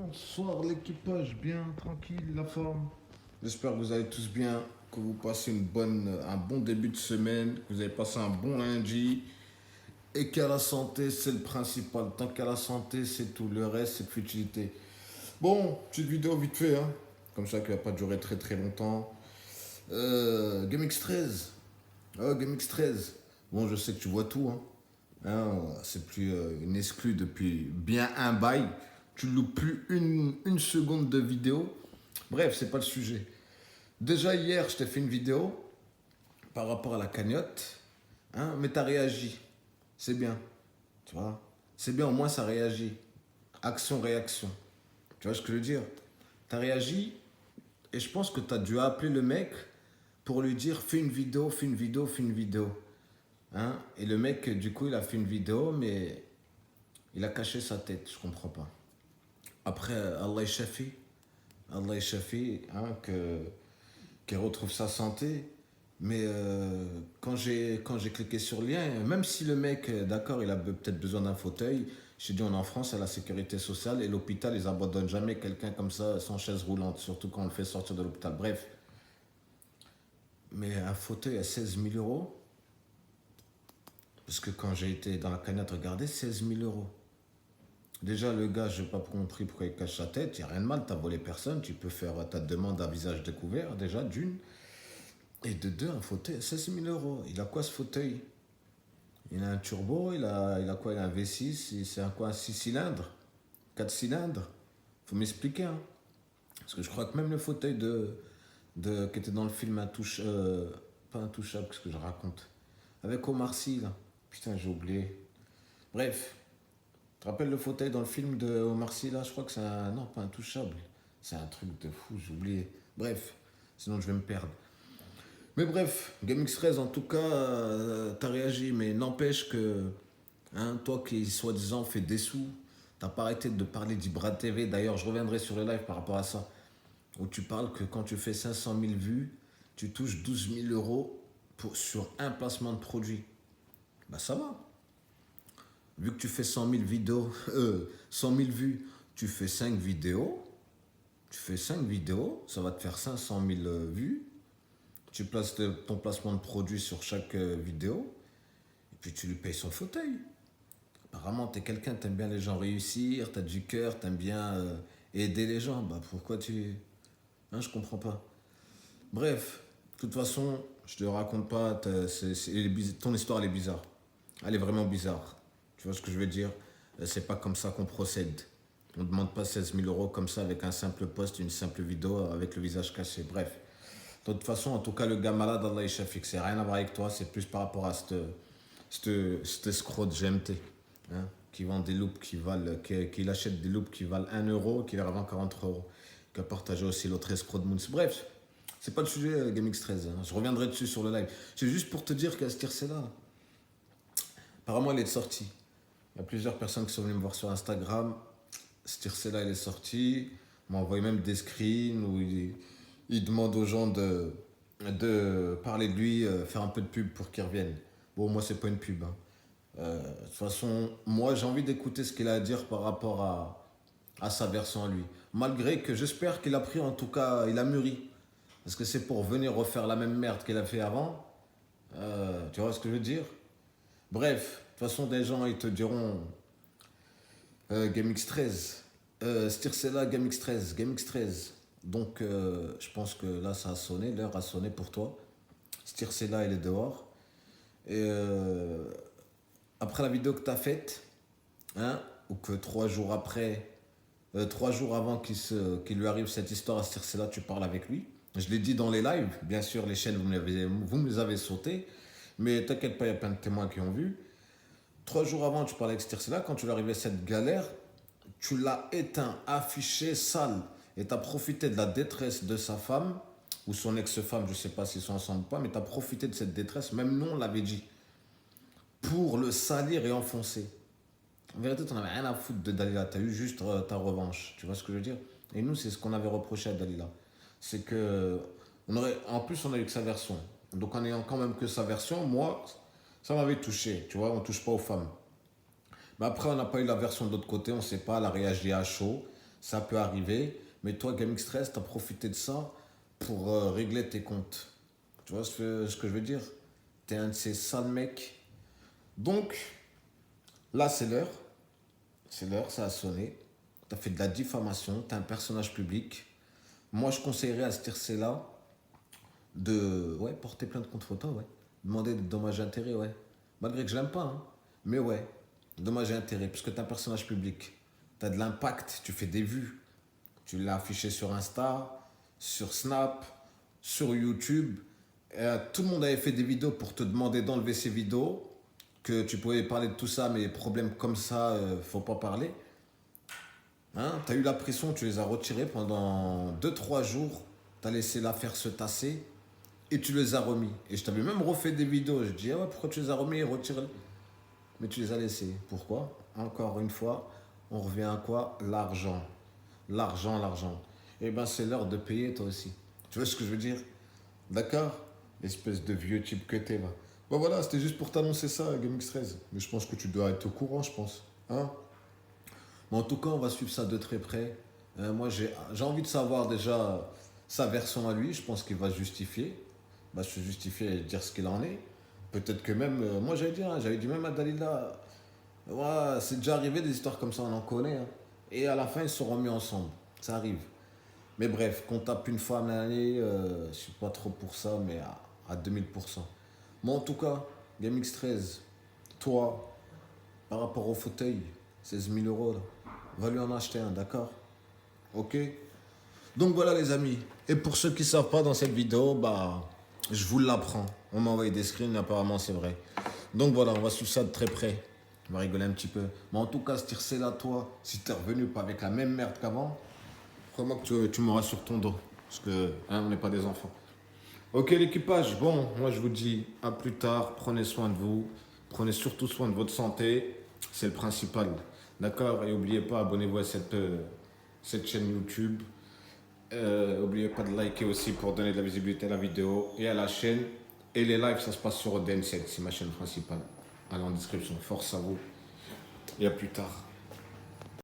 Bonsoir l'équipage, bien, tranquille, la forme. J'espère que vous allez tous bien, que vous passez un bon début de semaine, que vous avez passé un bon lundi et qu'à la santé, c'est le principal. Tant qu'à la santé, c'est tout. Le reste, c'est futilité. Bon, petite vidéo vite fait, hein. Comme ça, qui va pas durer très très longtemps. GameX13. Oh, GameX13. Bon, je sais que tu vois tout, hein. C'est plus une exclue depuis bien un bail. Tu ne loupes plus une seconde de vidéo. Bref, c'est pas le sujet. Déjà hier, je t'ai fait une vidéo par rapport à la cagnotte, hein, mais tu as réagi. C'est bien, tu vois. C'est bien, au moins ça réagit. Action-réaction. Tu vois ce que je veux dire? Tu as réagi et je pense que tu as dû appeler le mec pour lui dire fais une vidéo, fais une vidéo, fais une vidéo. Hein? Et le mec, du coup, il a fait une vidéo, mais il a caché sa tête, je comprends pas. Après, Allah est shafi, hein, qu'il retrouve sa santé. Mais quand j'ai cliqué sur le lien, même si le mec, d'accord, il a peut-être besoin d'un fauteuil, j'ai dit on est en France, à la sécurité sociale et l'hôpital, ils abandonnent jamais quelqu'un comme ça sans chaise roulante, surtout quand on le fait sortir de l'hôpital. Bref, mais un fauteuil à 16 000 euros, parce que quand j'ai été dans la cagnotte regarder, 16 000 euros. Déjà, le gars, je n'ai pas compris pourquoi il cache sa tête. Il n'y a rien de mal, tu n'as volé personne. Tu peux faire ta demande à visage découvert, déjà, d'une. Et de deux, un fauteuil à 16 000 euros. Il a quoi ce fauteuil? Il a un turbo, il a quoi? Il a un V6, c'est un quoi? Un 6 cylindres? 4 cylindres? Faut m'expliquer, hein. Parce que je crois que même le fauteuil qui était dans le film pas Intouchable, qu'est-ce que je raconte? Avec Omar Sy, là. Putain, j'ai oublié. Bref, tu te rappelles le fauteuil dans le film de Omar Sy là? Je crois que c'est un. Non, pas Intouchable. C'est un truc de fou, j'ai oublié. Bref, sinon je vais me perdre. Mais bref, GameX13 en tout cas, t'as réagi, mais n'empêche que, hein, toi qui soi-disant fais des sous, t'as pas arrêté de parler d'Ibra TV. D'ailleurs, je reviendrai sur le live par rapport à ça, où tu parles que quand tu fais 500 000 vues, tu touches 12 000 euros sur un placement de produit. Bah ça va. Vu que tu fais 100 000 vidéos, 100 000 vues, tu fais 5 vidéos, ça va te faire 500 000 vues. Tu places ton placement de produit sur chaque vidéo, et puis tu lui payes son fauteuil. Apparemment, t'es quelqu'un, t'aimes bien les gens réussir, t'as du cœur, t'aimes bien aider les gens. Bah pourquoi tu... Hein, je comprends pas. Bref, de toute façon, je te raconte pas, ton histoire elle est bizarre. Elle est vraiment bizarre. Tu vois ce que je veux dire? C'est pas comme ça qu'on procède. On ne demande pas 16 000 euros comme ça avec un simple post, une simple vidéo avec le visage caché. Bref. De toute façon, en tout cas, le gars malade, Allah il shafik. C'est rien à voir avec toi, c'est plus par rapport à cet escroc de GMT. Hein, qui vend des loupes qui achète des loupes qui valent 1 euro, qui les revend 40 euros. Qui a partagé aussi l'autre escroc de Moons. Bref, c'est pas le sujet GameX13. Hein. Je reviendrai dessus sur le live. C'est juste pour te dire qu'à ce tir-là, apparemment, elle est sortie. Il y a plusieurs personnes qui sont venues me voir sur Instagram. Ce tir-là, elle est sortie. Il m'a envoyé même des screens où il demande aux gens de parler de lui, faire un peu de pub pour qu'il revienne. Bon, moi, c'est pas une pub. Hein. De toute façon, moi, j'ai envie d'écouter ce qu'il a à dire par rapport à sa version à lui. Malgré que j'espère qu'il a pris, en tout cas, il a mûri. Parce que c'est pour venir refaire la même merde qu'il a fait avant. Tu vois ce que je veux dire? Bref, de toute façon, des gens, ils te diront GameX13. Stircella, GameX13. GameX13. Donc, je pense que là, ça a sonné. L'heure a sonné pour toi. Stircella, il est dehors. Et après la vidéo que tu as faite, hein, ou que 3 jours après, 3 jours avant qu'il lui arrive cette histoire à Stircella, tu parles avec lui. Je l'ai dit dans les lives. Bien sûr, les chaînes, vous me les avez sautées. Mais t'inquiète pas, il y a plein de témoins qui ont vu. 3 jours avant, tu parlais avec Stircella. Quand tu lui arrivais cette galère, tu l'as éteint, affiché, sale. Et tu as profité de la détresse de sa femme, ou son ex-femme, je ne sais pas s'ils sont ensemble ou pas, mais tu as profité de cette détresse, même nous on l'avait dit, pour le salir et enfoncer. En vérité, tu n'en avais rien à foutre de Dalila, tu as eu juste ta revanche. Tu vois ce que je veux dire? Et nous, c'est ce qu'on avait reproché à Dalila. C'est que, en plus, on a eu que sa version. Donc en ayant quand même que sa version, moi, ça m'avait touché. Tu vois, on ne touche pas aux femmes. Mais après, on n'a pas eu la version de l'autre côté, on ne sait pas, elle a réagi à chaud. Ça peut arriver. Mais toi, GameX13, tu as profité de ça pour régler tes comptes. Tu vois ce que je veux dire? T'es un de ces sales mecs. Donc, là, c'est l'heure. C'est l'heure, ça a sonné. Tu as fait de la diffamation, tu es un personnage public. Moi, je conseillerais à ce tircé-là de porter plainte contre toi, ouais. Demander des dommages et intérêts, ouais. Malgré que je l'aime pas, hein. Mais ouais, dommages et intérêts, parce que tu es un personnage public. Tu as de l'impact, tu fais des vues. Tu l'as affiché sur Insta, sur Snap, sur YouTube. Tout le monde avait fait des vidéos pour te demander d'enlever ces vidéos, que tu pouvais parler de tout ça, mais les problèmes comme ça, faut pas parler. Hein, tu as eu la pression, tu les as retirés pendant 2 3 jours. Tu as laissé l'affaire se tasser et tu les as remis. Et je t'avais même refait des vidéos. Je dis, ah ouais, pourquoi tu les as remis et retirés? Mais tu les as laissés. Pourquoi? Encore une fois, on revient à quoi? L'argent. L'argent, l'argent. Eh ben, c'est l'heure de payer toi aussi. Tu vois ce que je veux dire? D'accord? Espèce de vieux type que t'es là. Bon voilà, c'était juste pour t'annoncer ça, GameX13. Mais je pense que tu dois être au courant, je pense. Hein? Mais en tout cas, on va suivre ça de très près. Moi, j'ai envie de savoir déjà sa version à lui. Je pense qu'il va se justifier. Va se justifier et dire ce qu'il en est. Peut-être que même, moi j'avais dit même à Dalila, ouais, c'est déjà arrivé des histoires comme ça, on en connaît, hein. Et à la fin, ils se sont remis ensemble. Ça arrive. Mais bref, qu'on tape une femme l'année, je suis pas trop pour ça, mais à 2000%. Moi, en tout cas, GameX13, toi, par rapport au fauteuil, 16 000 euros, là, va lui en acheter un, d'accord? Ok? Donc voilà, les amis. Et pour ceux qui ne savent pas dans cette vidéo, bah, je vous l'apprends. On m'a envoyé des screens, apparemment, c'est vrai. Donc voilà, on va suivre ça de très près. On va rigoler un petit peu. Mais en tout cas, ce tir là, toi, si t'es revenu pas avec la même merde qu'avant, crois-moi que tu m'auras sur ton dos. Parce que, hein, on n'est pas des enfants. Ok, l'équipage, bon, moi je vous dis à plus tard. Prenez soin de vous. Prenez surtout soin de votre santé. C'est le principal. D'accord? Et n'oubliez pas, abonnez-vous à cette chaîne YouTube. N'oubliez pas de liker aussi pour donner de la visibilité à la vidéo et à la chaîne. Et les lives, ça se passe sur ODN7, c'est ma chaîne principale. Allez en description. Force à vous. Et à plus tard.